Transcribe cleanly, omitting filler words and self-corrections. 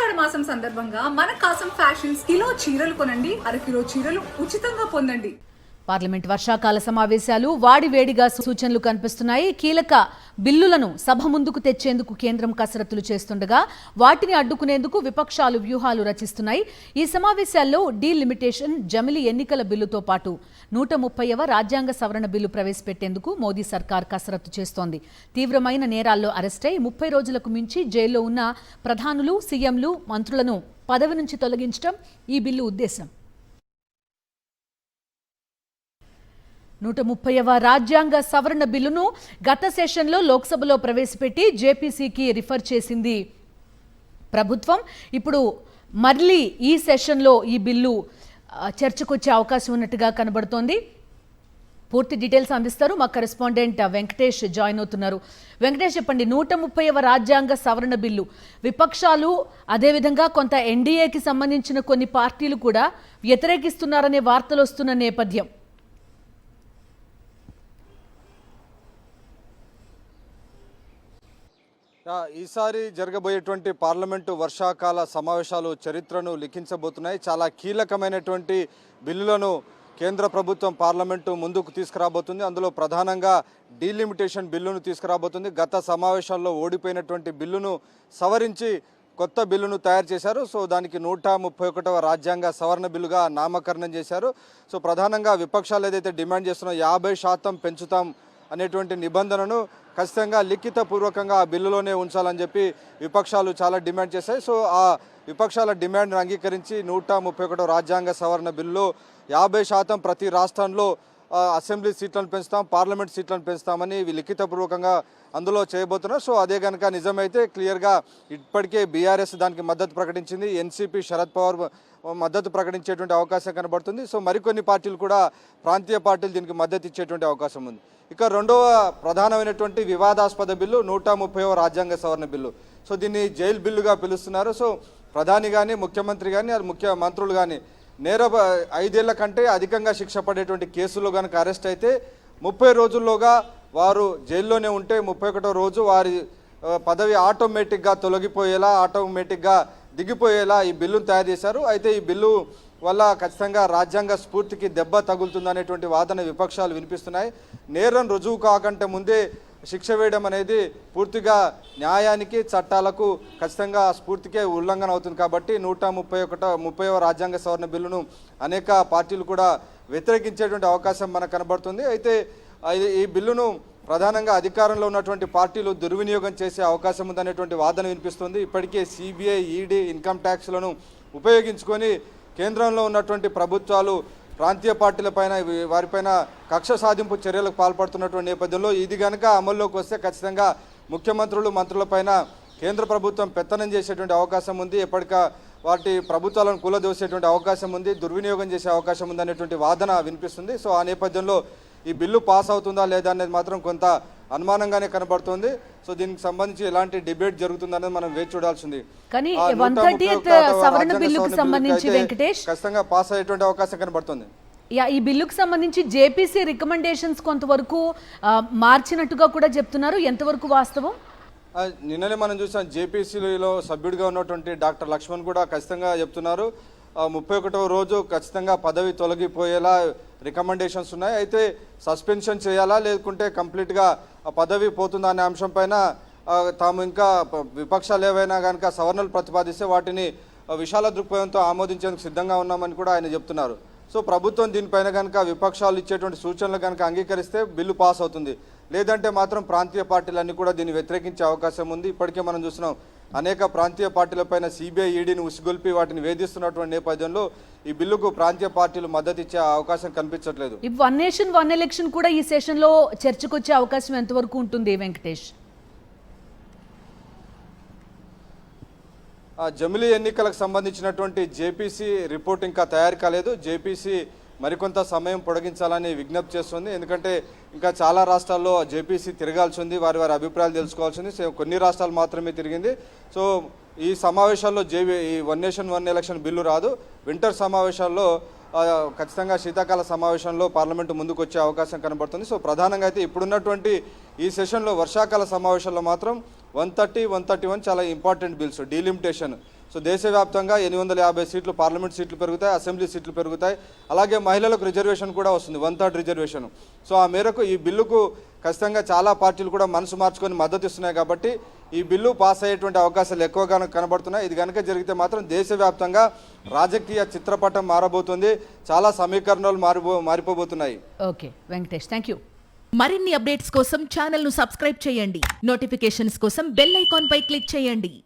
ఆషాఢ మాసం సందర్భంగా మన కాసం ఫ్యాషన్స్ కిలో చీరలు కొనండి, అరకిలో చీరలు ఉచితంగా పొందండి. పార్లమెంట్ వర్షాకాల సమావేశాలు వాడివేడిగా సూచనలు కనిపిస్తున్నాయి. కీలక బిల్లులను సభ ముందుకు తెచ్చేందుకు కేంద్రం కసరత్తులు చేస్తుండగా వాటిని అడ్డుకునేందుకు విపక్షాలు వ్యూహాలు రచిస్తున్నాయి. ఈ సమావేశాల్లో డీలిమిటేషన్, జమిలి ఎన్నికల బిల్లుతో పాటు 130వ రాజ్యాంగ సవరణ బిల్లు ప్రవేశపెట్టేందుకు మోదీ సర్కార్ కసరత్తు చేస్తోంది. తీవ్రమైన నేరాల్లో అరెస్టై 30 రోజులకు మించి జైల్లో ఉన్న ప్రధానులు, సీఎంలు, మంత్రులను పదవి నుంచి తొలగించడం ఈ బిల్లు ఉద్దేశం. 130వ రాజ్యాంగ సవరణ బిల్లును గత సెషన్లో లోక్సభలో ప్రవేశపెట్టి జేపీసీకి రిఫర్ చేసింది ప్రభుత్వం. ఇప్పుడు మళ్ళీ ఈ సెషన్లో ఈ బిల్లు చర్చకొచ్చే అవకాశం ఉన్నట్టుగా కనబడుతోంది. పూర్తి డీటెయిల్స్ అందిస్తారు మా కరెస్పాండెంట్ వెంకటేష్ జాయిన్ అవుతున్నారు. వెంకటేష్, చెప్పండి, 130వ రాజ్యాంగ సవరణ బిల్లు విపక్షాలు, అదేవిధంగా కొంత ఎన్డీఏకి సంబంధించిన కొన్ని పార్టీలు కూడా వ్యతిరేకిస్తున్నారనే వార్తలు వస్తున్న నేపథ్యం. ఈసారి జరగబోయేటువంటి పార్లమెంటు వర్షాకాల సమావేశాలు చరిత్రను లిఖించబోతున్నాయి. చాలా కీలకమైనటువంటి బిల్లులను కేంద్ర ప్రభుత్వం పార్లమెంటు ముందుకు తీసుకురాబోతుంది. అందులో ప్రధానంగా డీలిమిటేషన్ బిల్లును తీసుకురాబోతుంది. గత సమావేశాల్లో ఓడిపోయినటువంటి బిల్లును సవరించి కొత్త బిల్లును తయారు చేశారు. సో దానికి 131వ రాజ్యాంగ సవరణ బిల్లుగా నామకరణం చేశారు. సో ప్రధానంగా విపక్షాలు ఏదైతే డిమాండ్ చేస్తున్నారో 50% పెంచుతాం అనేటువంటి నిబంధనను ఖచ్చితంగా లిఖితపూర్వకంగా ఆ బిల్లులోనే ఉంచాలని చెప్పి విపక్షాలు చాలా డిమాండ్ చేశాయి. సో ఆ విపక్షాల డిమాండ్ను అంగీకరించి 131 రాజ్యాంగ సవరణ బిల్లులో 50% ప్రతి రాష్ట్రంలో అసెంబ్లీ సీట్లను పెంచుతాం, పార్లమెంట్ సీట్లను పెంచుతామని లిఖితపూర్వకంగా అందులో చేయబోతున్నారు. సో అదే కనుక నిజమైతే క్లియర్గా ఇప్పటికే బీఆర్ఎస్ దానికి మద్దతు ప్రకటించింది, ఎన్సీపీ శరద్ పవార్ మద్దతు ప్రకటించేటువంటి అవకాశం కనబడుతుంది. సో మరికొన్ని పార్టీలు కూడా, ప్రాంతీయ పార్టీలు దీనికి మద్దతు ఇచ్చేటువంటి అవకాశం ఉంది. ఇక రెండవ ప్రధానమైనటువంటి వివాదాస్పద బిల్లు 130వ రాజ్యాంగ సవరణ బిల్లు. సో దీన్ని జైలు బిల్లుగా పిలుస్తున్నారు. సో ప్రధాని కానీ, ముఖ్యమంత్రి కానీ, ముఖ్య మంత్రులు కానీ 5 ఏళ్ల కంటే అధికంగా శిక్ష పడేటువంటి కేసుల్లో కనుక అరెస్ట్ అయితే 30 రోజుల్లోగా వారు జైల్లోనే ఉంటే 31వ రోజు వారి పదవి ఆటోమేటిక్గా తొలగిపోయేలా, ఆటోమేటిక్గా దిగిపోయేలా ఈ బిల్లును తయారు చేశారు. అయితే ఈ బిల్లు వల్ల ఖచ్చితంగా రాజ్యాంగ స్ఫూర్తికి దెబ్బ తగులుతుందనేటువంటి వాదన విపక్షాలు వినిపిస్తున్నాయి. నేరం రుజువు కాకంటే ముందే శిక్ష వేయడం అనేది పూర్తిగా న్యాయానికి, చట్టాలకు ఖచ్చితంగా స్ఫూర్తికే ఉల్లంఘన అవుతుంది. కాబట్టి 130వ రాజ్యాంగ సవరణ బిల్లును అనేక పార్టీలు కూడా వ్యతిరేకించేటువంటి అవకాశం మనకు కనబడుతుంది. అయితే ఈ బిల్లును ప్రధానంగా అధికారంలో ఉన్నటువంటి పార్టీలు దుర్వినియోగం చేసే అవకాశం ఉందనేటువంటి వాదన వినిపిస్తుంది. ఇప్పటికే సిబిఐ, ఈడీ, ఇన్కమ్ ట్యాక్స్లను ఉపయోగించుకొని కేంద్రంలో ఉన్నటువంటి ప్రభుత్వాలు ప్రాంతీయ పార్టీలపైన, వారిపైన కక్ష సాధింపు చర్యలకు పాల్పడుతున్నటువంటి నేపథ్యంలో ఇది కనుక అమల్లోకి వస్తే ఖచ్చితంగా ముఖ్యమంత్రులు, మంత్రులపైన కేంద్ర ప్రభుత్వం పెత్తనం చేసేటువంటి అవకాశం ఉంది. ఎప్పటికా వాటి ప్రభుత్వాలను కూలదోసేటువంటి అవకాశం ఉంది, దుర్వినియోగం చేసే అవకాశం ఉంది అనేటువంటి వాదన వినిపిస్తుంది. సో ఆ నేపథ్యంలో ఈ బిల్లు పాస్ అవుతుందా లేదా అనేది మాత్రం కొంత అనుమానంగానే కనబడుతుంది. సో దీనికి సంబంధించి ఎలాంటి డిబేట్ జరుగుతుందనేది మనం వేచి చూడాల్సింది. కానీ 130th సవరణ బిల్లుకు సంబంధించి వెంకటేష్ ఖచ్చితంగా పాస్ అయ్యేటువంటి అవకాశం కనబడుతుంది. ఈ బిల్లుకు సంబంధించి జేపీసీ రికమెండేషన్స్ కొంతవరకు మార్చినట్టుగా కూడా చెప్తున్నారు. ఎంతవరకు వాస్తవం? నిన్ననే మనం చూసాం, జేపీసీలో సభ్యుడిగా ఉన్నటువంటి డాక్టర్ లక్ష్మణ్ కూడా ఖచ్చితంగా చెప్తున్నారు 31వ రోజు ఖచ్చితంగా పదవి తొలగిపోయేలా రికమెండేషన్స్ ఉన్నాయి. అయితే సస్పెన్షన్ చేయాలా లేకుంటే కంప్లీట్గా పదవి పోతుందా అనే అంశం పైన తాము ఇంకా విపక్షాలు ఏవైనా కనుక సవరణలు ప్రతిపాదిస్తే వాటిని విశాల దృక్పథంతో ఆమోదించేందుకు సిద్ధంగా ఉన్నామని కూడా ఆయన చెప్తున్నారు. సో ప్రభుత్వం దీనిపైన కనుక విపక్షాలు ఇచ్చేటువంటి సూచనలు కనుక అంగీకరిస్తే బిల్లు పాస్ అవుతుంది. లేదంటే మాత్రం ప్రాంతీయ పార్టీలన్నీ కూడా దీన్ని వ్యతిరేకించే అవకాశం ఉంది. ఇప్పటికే మనం చూస్తున్నాం, అనేక ప్రాంతీయ పార్టీలపైన సిబిఐ, ఈడీని ఉసిగొల్పి వాటిని వేధిస్తున్నటువంటి నేపథ్యంలో ఈ బిల్లుకు ప్రాంతీయ పార్టీలు మద్దతు ఇచ్చే అవకాశం కనిపించట్లేదు. ఈ 1 నేషన్ 1 ఎలక్షన్ కూడా ఈ సెషన్లో చర్చకొచ్చే అవకాశం ఎంతవరకు ఉంటుంది వెంకటేష్? జమిలీ ఎన్నికలకు సంబంధించినటువంటి జేపీసీ రిపోర్ట్ ఇంకా తయారు కాలేదు. జేపీసీ మరికొంత సమయం పొడిగించాలని విజ్ఞప్తి చేస్తుంది. ఎందుకంటే ఇంకా చాలా రాష్ట్రాల్లో జేపీసీ తిరగాల్సి ఉంది, వారి అభిప్రాయాలు తెలుసుకోవాల్సి ఉంది. కొన్ని రాష్ట్రాలు మాత్రమే తిరిగింది. సో ఈ సమావేశాల్లో ఈ 1 నేషన్ 1 ఎలక్షన్ బిల్లు రాదు. వింటర్ సమావేశాల్లో ఖచ్చితంగా శీతాకాల సమావేశంలో పార్లమెంటు ముందుకు వచ్చే అవకాశం కనబడుతుంది. సో ప్రధానంగా అయితే ఇప్పుడున్నటువంటి ఈ సెషన్లో వర్షాకాల సమావేశాల్లో మాత్రం 130, 131 చాలా ఇంపార్టెంట్ బిల్స్. డీలిమిటేషన్ సో దేశవ్యాప్తంగా 850 సీట్లు పార్లమెంట్ సీట్లు పెరుగుతాయి, అసెంబ్లీ సీట్లు పెరుగుతాయి. అలాగే మహిళలకు రిజర్వేషన్ కూడా వస్తుంది, 1/3 రిజర్వేషన్. సో ఆ మేరకు ఈ బిల్లుకు ఖచ్చితంగా చాలా పార్టీలు కూడా మనసు మార్చుకొని మద్దతు ఇస్తున్నాయి. కాబట్టి ఈ బిల్లు పాస్ అయ్యేటువంటి అవకాశాలు ఎక్కువగా కనబడుతున్నాయి. ఇది కనుక జరిగితే మాత్రం దేశవ్యాప్తంగా రాజకీయ చిత్రపటం మారబోతుంది, చాలా సమీకరణలు మారిపోబోతున్నాయి. Okay Venkatesh, thank you. మరిన్ని అప్డేట్స్ కోసం ఛానల్ ను సబ్స్క్రైబ్ చేయండి. నోటిఫికేషన్స్ కోసం బెల్ ఐకాన్ పై క్లిక్ చేయండి.